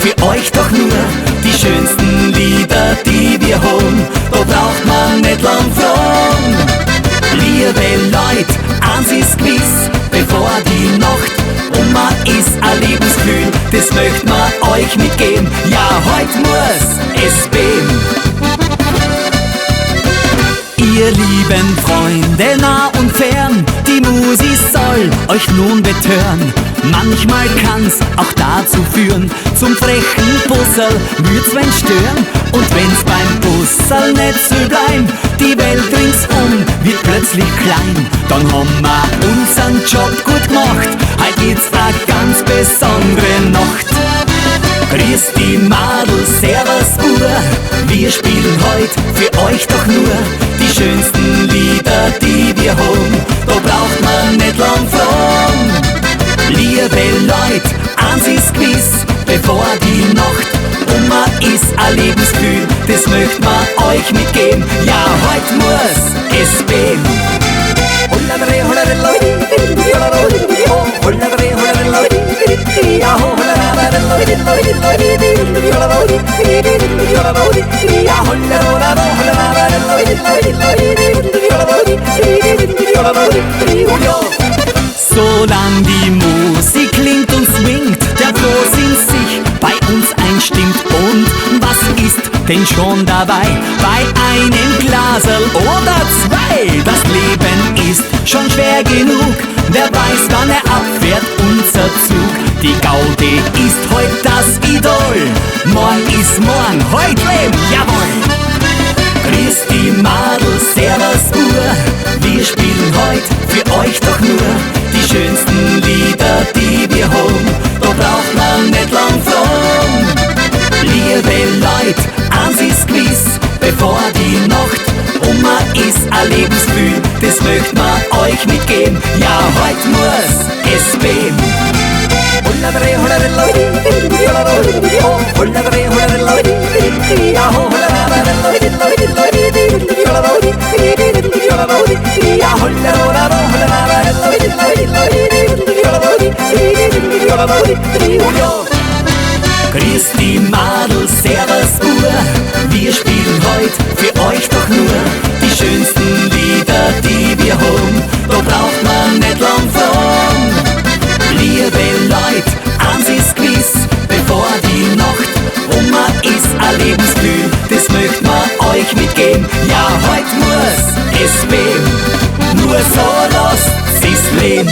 für euch doch nur die schönsten Lieder, die wir haben. Da braucht man nicht lang fragen. Liebe Leute, eins ist gewiss, bevor die Nacht ist ein Lebensgefühl, das möcht man euch mitgeben. Ja, heute muss es beben. Ihr lieben Freunde nah und fern, die Musik soll euch nun betören. Manchmal kann's auch dazu führen, zum frechen Bussel würd's wen stören. Und wenn's beim Bussel nicht so bleiben, die Welt ringsum wird plötzlich klein, dann haben wir unseren Job gut gemacht. Heute geht's eine ganz besondere Nacht. Grüß die Madel, servus Uhr, wir spielen heut für euch doch nur die schönsten Lieder, die wir haben. Da braucht man nicht lang fragen. Liebe Leute, eins ist gewiss, bevor die Nacht ist ein Lebensgefühl, das möcht man euch mitgeben. Ja, heute muss es beben. Solang die Musik klingt und swingt, der Frohsinn sich bei uns einstimmt. Und was ist denn schon dabei? Bei einem Glasel oder zwei. Das Leben ist schon schwer genug, wer weiß, wann abfährt unser Zug. Die Gaudi ist heut das Idol, morgen ist morgen, heut leben, jawohl. Grüß die Madel, servus Uhr, wir spielen heut für euch doch nur die schönsten Lieder, die wir haben. Da braucht man nicht lang fragen. Liebe Leute, eins ist gewiss, bevor die Nacht ist ein Lebensgefühl, das möcht man euch mitgeben. Ja, heute muss es beben. Grüß die Madel, servus Uhr, wir spielen heut für euch doch nur die schönsten Lieder, die wir haben. Da braucht man nicht lang fragen. Liebe Leute, eins ist gewiss, bevor die Nacht ist ein Lebensgefühl, das möcht man euch mitgeben. Ja, heute muss es beben, nur so lasst sie's leben.